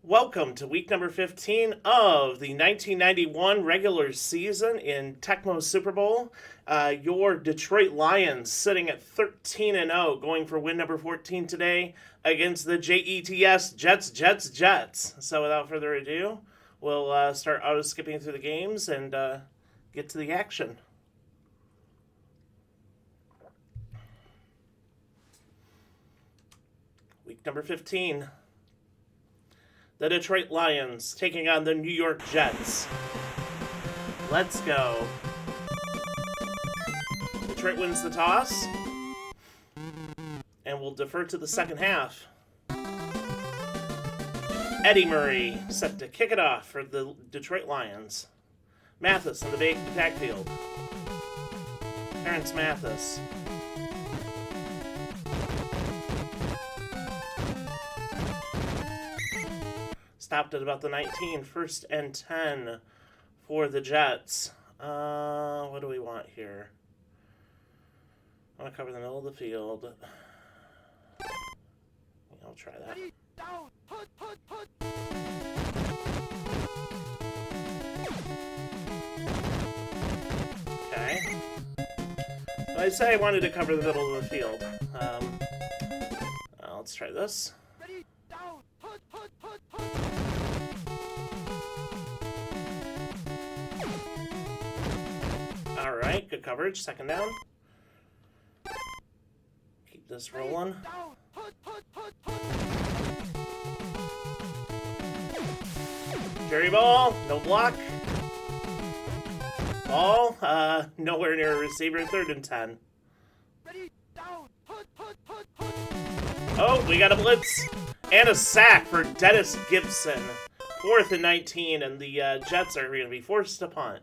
Welcome to week number 15 of the 1991 regular season in Tecmo Super Bowl. Your Detroit Lions sitting at 13-0, going for win number 14 today against the JETS Jets. So without further ado, we'll start auto-skipping through the games and get to the action. Week number 15. The Detroit Lions taking on the New York Jets. Let's go. Detroit wins the toss. And we'll defer to the second half. Eddie Murray set to kick it off for the Detroit Lions. Mathis in the backfield. Terrence Mathis. Stopped at about the 19, 1st and 10 for the Jets. What do we want here? I want to cover the middle of the field. I'll try that. Okay. So I said I wanted to cover the middle of the field. Let's try this. Alright, good coverage. Second down. Keep this rolling. Jerry ball, no block. Ball, nowhere near a receiver. 3rd and 10. Oh, we got a blitz. And a sack for Dennis Gibson. 4th and 19, and the Jets are going to be forced to punt.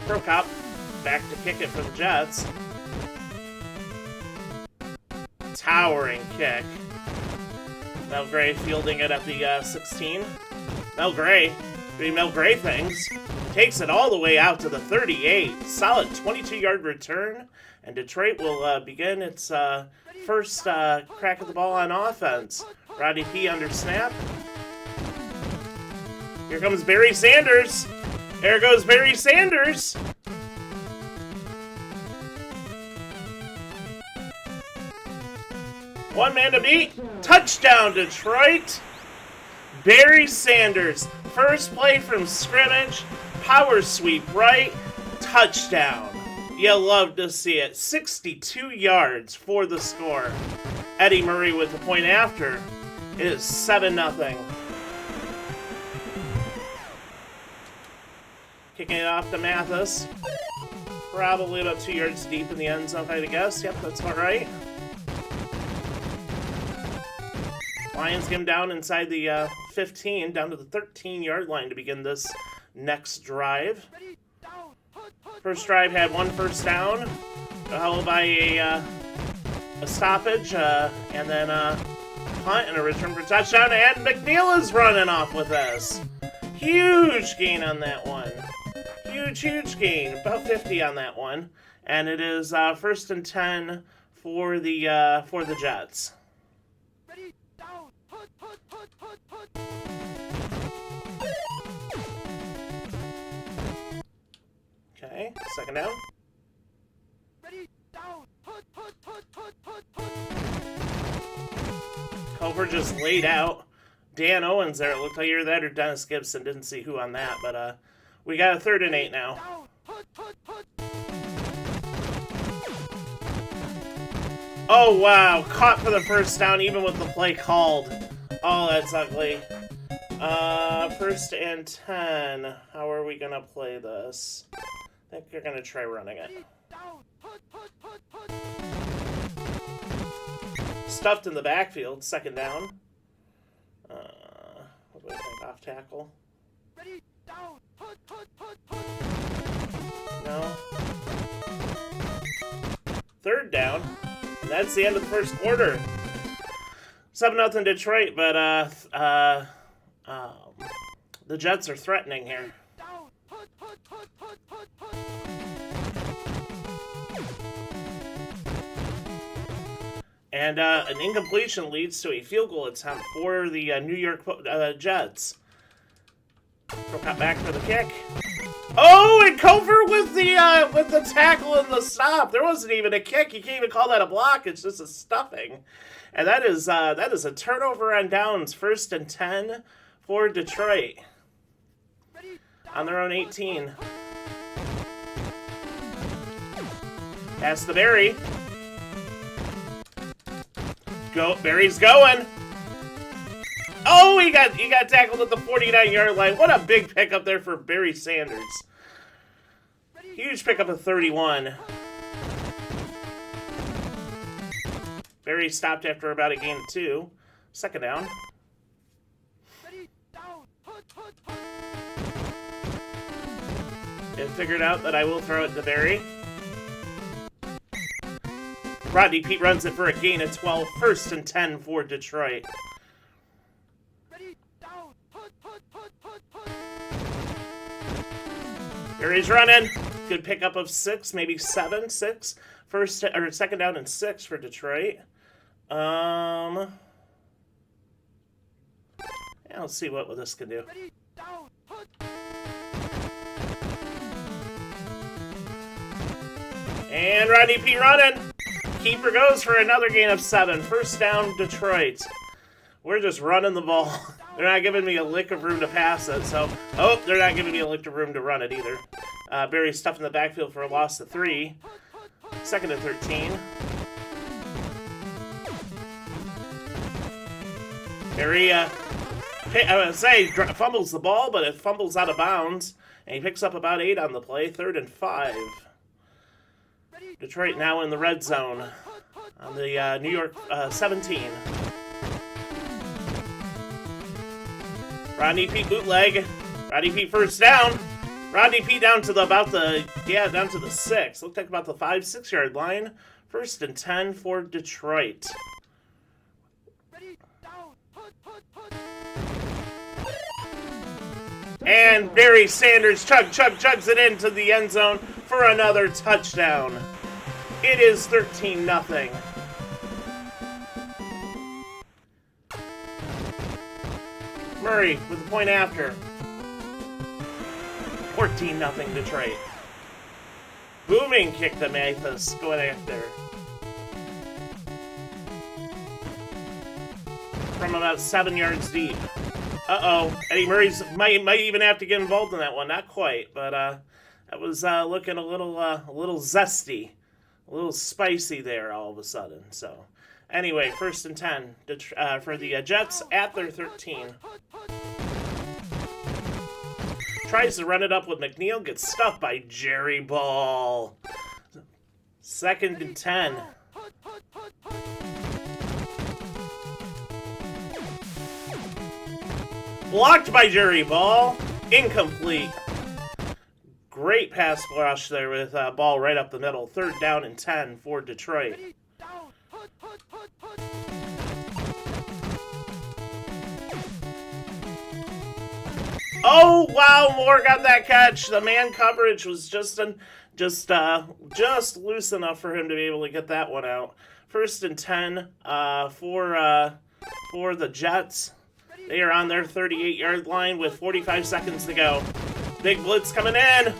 Prokop back to kick it for the Jets. Towering kick. Mel Gray fielding it at the 16. Mel Gray doing Mel Gray things. Takes it all the way out to the 38. Solid 22-yard return. And Detroit will begin its first crack at the ball on offense. Roddy P under snap. Here comes Barry Sanders. There goes Barry Sanders. One man to beat. Touchdown, Detroit. Barry Sanders. First play from scrimmage. Power sweep right. Touchdown. You love to see it. 62 yards for the score. Eddie Murray with the point after. It is 7-0. Kicking it off to Mathis. Probably about 2 yards deep in the end zone, if I had to guess. Yep, that's about right. Lions get him down inside the 15, down to the 13-yard line to begin this next drive. First drive had 1 first down, followed by a stoppage, and then a punt and a return for touchdown, and McNeil is running off with this. Huge gain on that one. Huge gain. About 50 on that one. And it is 1st and 10 for the Jets. Okay, second down. Culver just laid out. Dan Owens there. It looked like either that or Dennis Gibson. Didn't see who on that, but we got a 3rd and 8 now. Oh, wow. Caught for the first down, even with the play called. Oh, that's ugly. 1st and 10. How are we going to play this? I think you're going to try running it. Stuffed in the backfield. 2nd down. What do I think? Off tackle? No. 3rd down. And that's the end of the first quarter. 7-0 Detroit, but the Jets are threatening here. And an incompletion leads to a field goal attempt for the New York Jets. They'll cut back for the kick. Oh, and Kofer with the tackle and the stop. There wasn't even a kick. You can't even call that a block. It's just a stuffing. And that is a turnover on downs. 1st and 10 for Detroit on their own 18. Pass to Barry. Barry's going. Oh, he got tackled at the 49-yard line. What a big pickup there for Barry Sanders. Huge pickup of 31. Barry stopped after about a gain of 2. 2nd down. And figured out that I will throw it to Barry. Rodney Pete runs it for a gain of 12. 1st and 10 for Detroit. Barry's running. Good pickup of 6, maybe 7, 6. 2nd down and 6 for Detroit. Yeah, let's see what this can do. And Rodney P. running. Keeper goes for another gain of 7. 1st down, Detroit. We're just running the ball. They're not giving me a lick of room to pass it, so... Oh, they're not giving me a lick of room to run it either. Barry's stuffed in the backfield for a loss of 3. 2nd and 13. Barry, I would say, fumbles the ball, but it fumbles out of bounds. And he picks up about 8 on the play. 3rd and 5. Detroit now in the red zone on the New York 17. Rodney Pete bootleg. Rodney Pete 1st down. Rodney Pete down to the 6. Looked like about the 5-6 yard line. 1st and 10 for Detroit. And Barry Sanders chugs it into the end zone for another touchdown. It is 13-0. Murray with the point after. 14-0 Detroit. Booming kick to Mathis going after. From about 7 yards deep. Uh-oh. Eddie Murray's might even have to get involved in that one. Not quite, but that was looking a little zesty. A little spicy there all of a sudden. So, anyway, 1st and 10 for the Jets at their 13. Tries to run it up with McNeil, gets stuffed by Jerry Ball. 2nd and 10. Blocked by Jerry Ball. Incomplete. Great pass rush there with Ball right up the middle. 3rd down and 10 for Detroit. Oh, wow, Moore got that catch. The man coverage was just loose enough for him to be able to get that one out. 1st and 10 for the Jets. They are on their 38-yard line with 45 seconds to go. Big blitz coming in.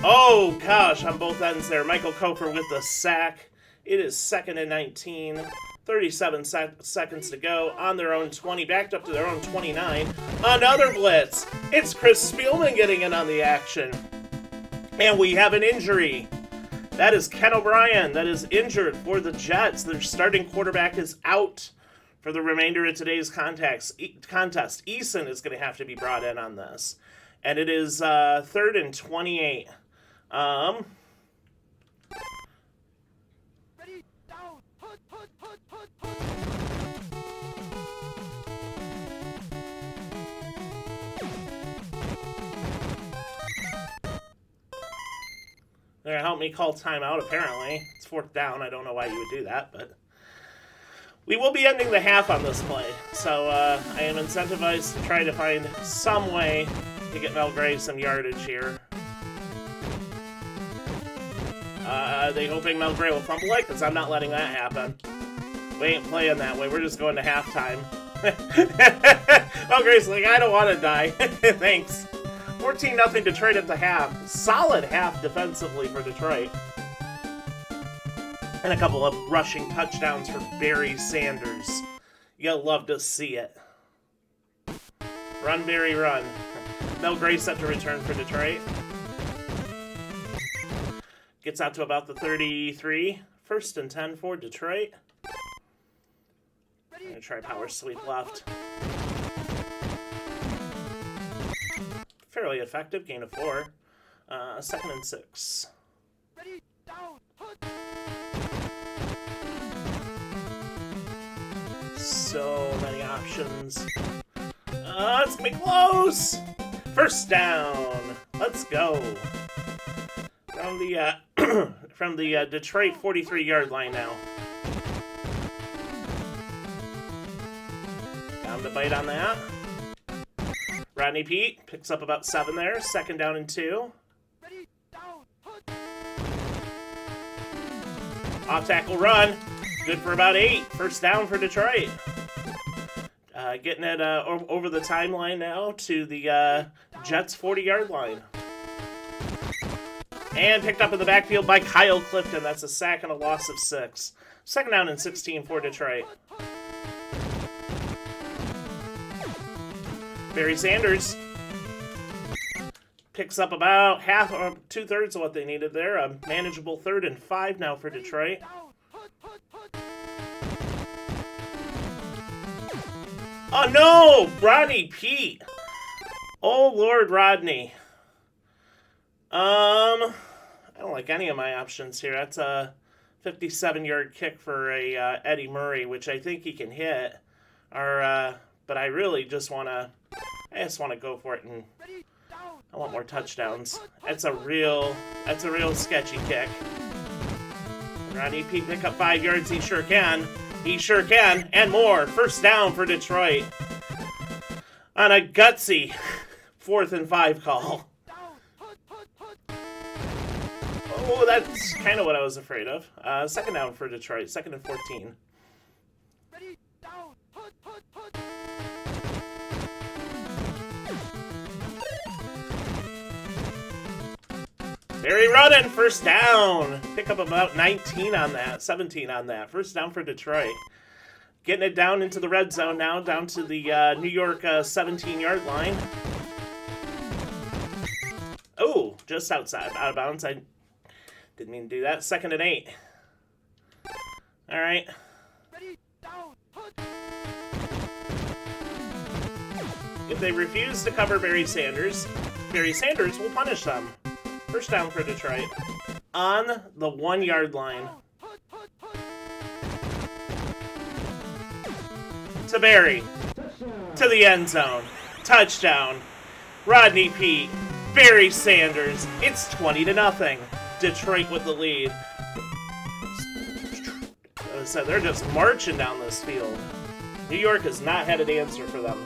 Oh, gosh, on both ends there. Michael Kofer with the sack. It is 2nd and 19. 37 seconds to go on their own 20. Backed up to their own 29. Another blitz. It's Chris Spielman getting in on the action. And we have an injury. That is Ken O'Brien. That is injured for the Jets. Their starting quarterback is out for the remainder of today's contest. Eason is going to have to be brought in on this. And it is 3rd and 28. They're going to help me call timeout, apparently. It's 4th down. I don't know why you would do that, but... We will be ending the half on this play, so I am incentivized to try to find some way to get Mel Gray some yardage here. Are they hoping Mel Gray will fumble it? Because I'm not letting that happen. We ain't playing that way. We're just going to halftime. Oh, Grace, like, I don't want to die. Thanks. 14-0 Detroit at the half. Solid half defensively for Detroit. And a couple of rushing touchdowns for Barry Sanders. You'll love to see it. Run, Barry, run. No Grace set to return for Detroit. Gets out to about the 33. 1st and 10 for Detroit. I'm going to try power sweep left. Fairly effective. Gain of 4. 2nd and 6. So many options. It's going to be close! 1st down. Let's go. From the Detroit 43-yard line now. Down to bite on that. Rodney Pete picks up about 7 there. 2nd down and 2. Off tackle run. Good for about 8. 1st down for Detroit. Getting it over the timeline now to the Jets 40-yard line. And picked up in the backfield by Kyle Clifton. That's a sack and a loss of 6. 2nd down and 16 for Detroit. Barry Sanders picks up about half or 2/3 of what they needed there. A manageable 3rd and 5 now for Detroit. Oh no! Rodney Pete! Oh Lord, Rodney. I don't like any of my options here. That's a 57-yard kick for a Eddie Murray, which I think he can hit. But I really just want to go for it, and I want more touchdowns. That's a real sketchy kick. Rodney Pete pick up 5 yards. He sure can. He sure can, and more. 1st down for Detroit on a gutsy 4th and 5 call. Oh, that's kind of what I was afraid of. 2nd down for Detroit. 2nd and 14. Barry running. 1st down. Pick up about 19 on that. 17 on that. 1st down for Detroit. Getting it down into the red zone now. Down to the New York 17-yard line. Oh, just outside. Out of bounds. I didn't mean to do that. 2nd and 8. All right. If they refuse to cover Barry Sanders will punish them. 1st down for Detroit. On the 1-yard line. To Barry. To the end zone. Touchdown. Rodney Pete. Barry Sanders. It's 20-0. Detroit with the lead. So they're just marching down this field. New York has not had an answer for them.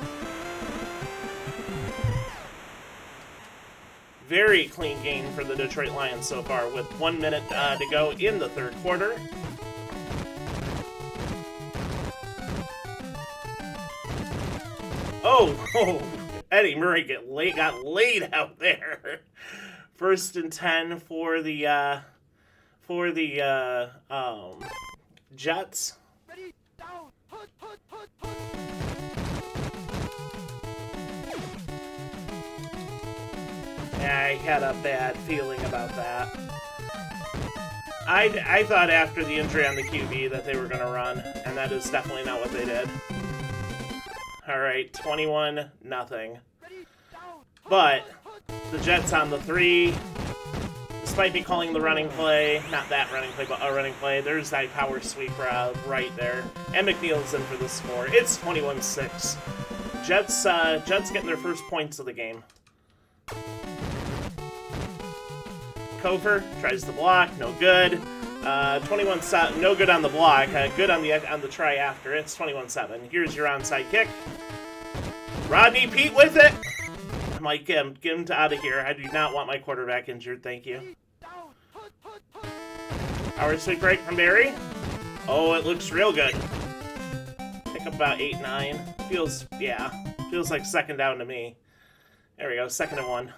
Very clean game for the Detroit Lions so far, with 1 minute to go in the 3rd quarter. Oh, Eddie Murray got laid out there. 1st and 10 for the Jets. Yeah, I had a bad feeling about that. I thought after the injury on the QB that they were going to run, and that is definitely not what they did. All right, 21-0. But the Jets on the 3, despite me calling the running play, not that running play, but a running play, there's that power sweep right there. And McNeil's in for the score. It's 21-6. Jets getting their first points of the game. Kofer tries the block, no good. 21-7, no good on the block. Good on the try after. It's 21-7. Here's your onside kick. Rodney Pete with it. I'm like, get him out of here. I do not want my quarterback injured. Thank you. Power sweep break from Barry. Oh, it looks real good. up about 8-9. Feels, yeah, feels like second down to me. There we go, 2nd and 1.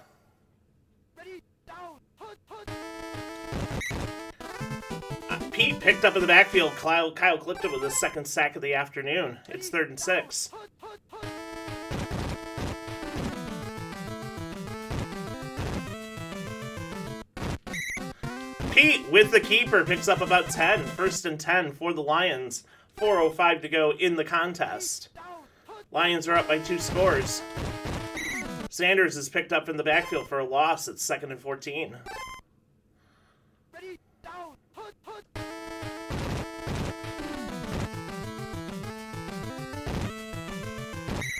Pete picked up in the backfield. Kyle clipped it with his 2nd sack of the afternoon. It's 3rd and 6. Pete, with the keeper, picks up about 10. 1st and 10 for the Lions. 4:05 to go in the contest. Lions are up by 2 scores. Sanders is picked up in the backfield for a loss. It's 2nd and 14.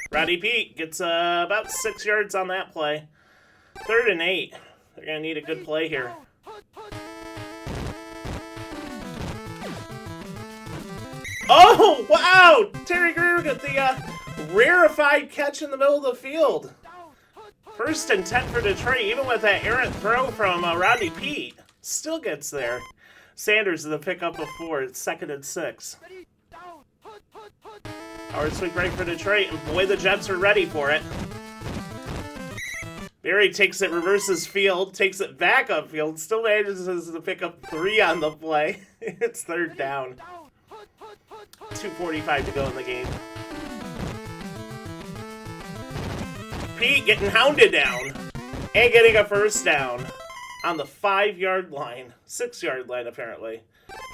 Roddy Pete gets about 6 yards on that play. 3rd and 8. They're going to need a good play here. Oh, wow! Terry Greer got the rarefied catch in the middle of the field. 1st and 10 for Detroit, even with that errant throw from Rodney Pete. Still gets there. Sanders is the pickup of 4. It's 2nd and 6. Howard sweep right for Detroit, and boy, the Jets are ready for it. Barry takes it, reverses field, takes it back upfield, still manages to pick up 3 on the play. It's 3rd down. 2:45 to go in the game. Pete getting hounded down and getting a 1st down on the 5-yard line, 6-yard line apparently.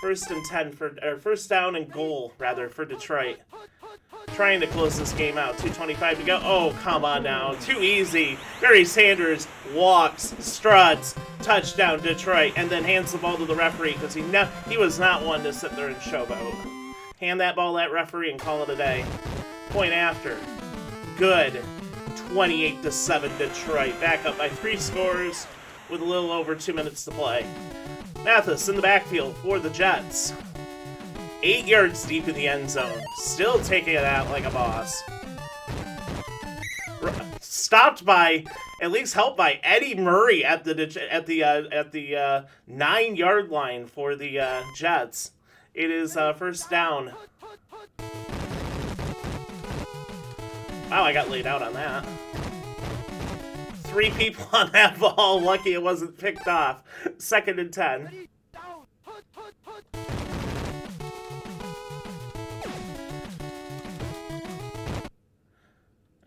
1st and 10 for 1st down and goal rather for Detroit. Trying to close this game out. 2:25 to go. Oh, come on now. Too easy. Barry Sanders walks, struts, touchdown Detroit, and then hands the ball to the referee because he was not one to sit there and showboat. Hand that ball to that referee and call it a day. Point after. Good. 28-7 Detroit. Back up by 3 scores with a little over 2 minutes to play. Mathis in the backfield for the Jets. 8 yards deep in the end zone. Still taking it out like a boss. Stopped by, at least helped by Eddie Murray at the 9-yard line for the Jets. It is 1st down. Wow, I got laid out on that. 3 people on that ball. Lucky it wasn't picked off. 2nd and 10.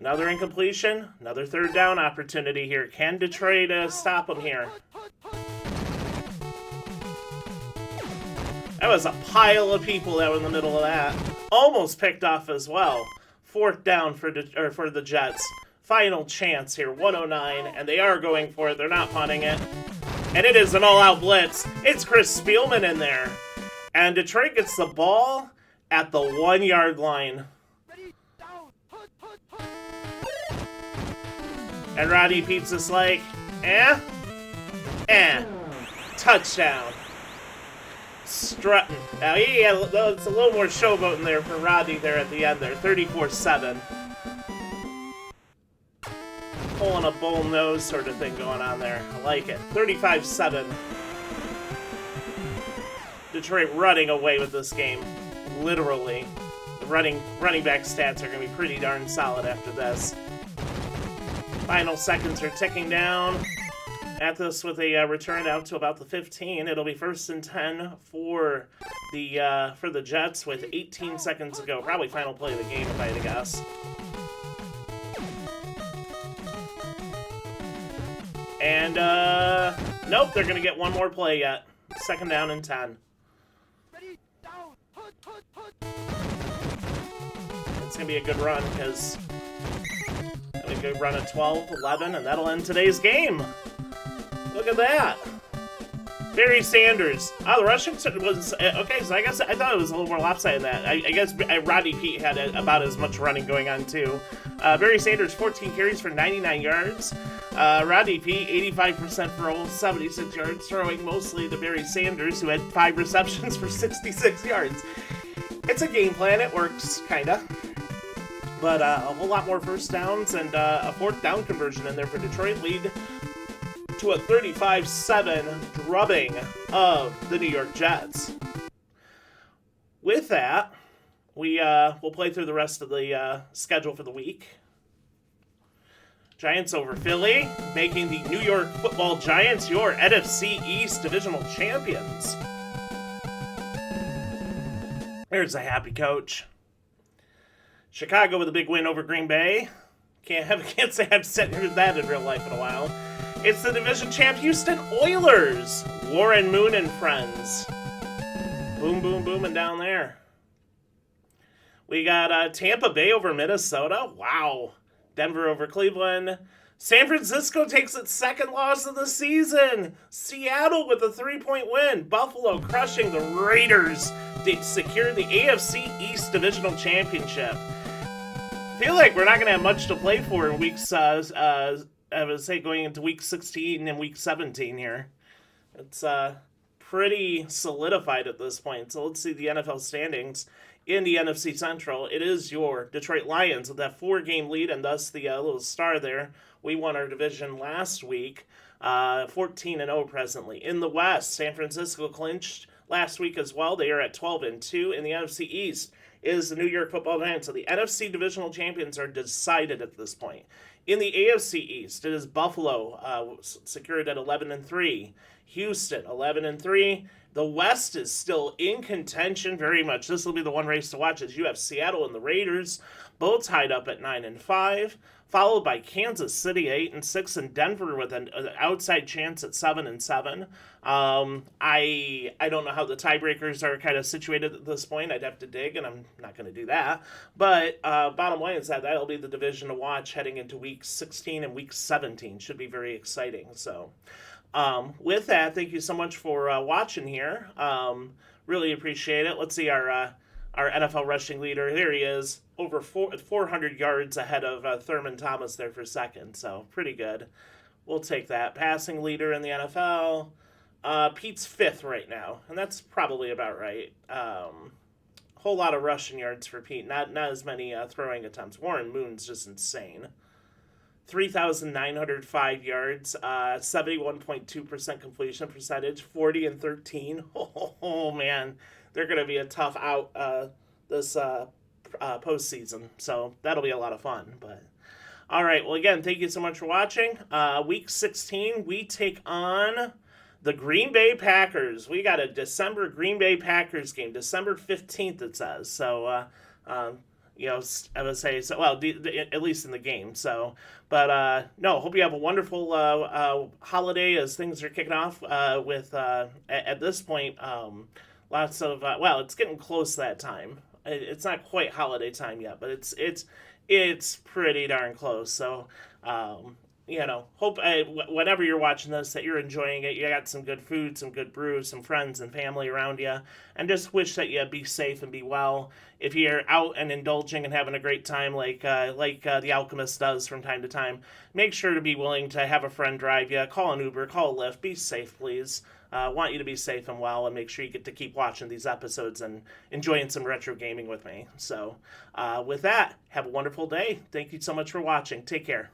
Another incompletion. Another 3rd down opportunity here. Can Detroit stop them here? That was a pile of people that were in the middle of that. Almost picked off as well. 4th down for the Jets. Final chance here, 109, and they are going for it. They're not punting it. And it is an all-out blitz. It's Chris Spielman in there. And Detroit gets the ball at the 1-yard line. And Roddy Pete's just like, touchdown. Strutting. Now, it's a little more showboating there for Rodney there at the end there. 34-7. Pulling a bull nose sort of thing going on there. I like it. 35-7. Detroit running away with this game. Literally. The running back stats are going to be pretty darn solid after this. Final seconds are ticking down. At this with a return out to about the 15. It'll be 1st and 10 for the Jets with 18 seconds to go. Probably final play of the game if I had to guess. And nope, they're gonna get one more play yet. 2nd down and 10. It's gonna be a good run because a good run at 12, 11, and that'll end today's game. Look at that. Barry Sanders. Oh, the rushing was... Okay, so I guess I thought it was a little more lopsided than that. I guess Rodney Pete had about as much running going on, too. Barry Sanders, 14 carries for 99 yards. Rodney Pete, 85% for almost 76 yards, throwing mostly to Barry Sanders, who had 5 receptions for 66 yards. It's a game plan. It works, kind of. But a whole lot more 1st downs and a 4th down conversion in there for Detroit. Lead to a 35-7 drubbing of the New York Jets. With that, we'll play through the rest of the schedule for the week. Giants over Philly, making the New York Football Giants your NFC East Divisional Champions. There's a happy coach. Chicago with a big win over Green Bay. Can't say I've said that in real life in a while. It's the division champ Houston Oilers. Warren Moon and friends. Boom, boom, booming down there. We got Tampa Bay over Minnesota. Wow. Denver over Cleveland. San Francisco takes its second loss of the season. Seattle with a 3-point win. Buffalo crushing the Raiders to secure the AFC East Divisional Championship. Feel like we're not going to have much to play for in weeks, I would say going into week 16 and week 17 here. It's pretty solidified at this point. So let's see the NFL standings. In the NFC Central, it is your Detroit Lions with that 4-game lead, and thus the little star there. We won our division last week, 14-0 presently. In the West, San Francisco clinched last week as well. They are at 12-2. In the NFC East is the New York Football Giants. So the NFC divisional champions are decided at this point. In the AFC East, it is Buffalo secured at 11-3. Houston 11-3. The West is still in contention very much. This will be the one race to watch as you have Seattle and the Raiders both tied up at 9-5, followed by Kansas City 8-6 and Denver with an outside chance at 7-7. I don't know how the tiebreakers are kind of situated at this point. I'd have to dig, and I'm not going to do that. But bottom line is that'll be the division to watch heading into week 16 and week 17. Should be very exciting. So. With that, thank you so much for watching here. Really appreciate it. Let's see our NFL rushing leader. There he is, over 400 yards ahead of Thurman Thomas there for second. So pretty good. We'll take that. Passing leader in the NFL. Pete's 5th right now, and that's probably about right. Whole lot of rushing yards for Pete. Not as many throwing attempts. Warren Moon's just insane. 3,905 yards, 71.2% completion percentage, 40-13. Oh man, they're going to be a tough out this postseason. So that'll be a lot of fun. But all right, well again, thank you so much for watching. Week 16, we take on the Green Bay Packers. We got a December Green Bay Packers game, December 15th it says. So I would say, so, well, at least in the game. So, but no, hope you have a wonderful holiday as things are kicking off with, at this point, lots of, well, it's getting close to that time. It's not quite holiday time yet, but it's pretty darn close. So, hope whenever you're watching this that you're enjoying it. You got some good food, some good brews, some friends and family around you, and just wish that you be safe and be well. If you're out and indulging and having a great time like the Alchemist does from time to time, make sure to be willing to have a friend drive you, call an Uber, call a Lyft. Be safe, please. Want you to be safe and well, and make sure you get to keep watching these episodes and enjoying some retro gaming with me. So with that, have a wonderful day. Thank you so much for watching. Take care.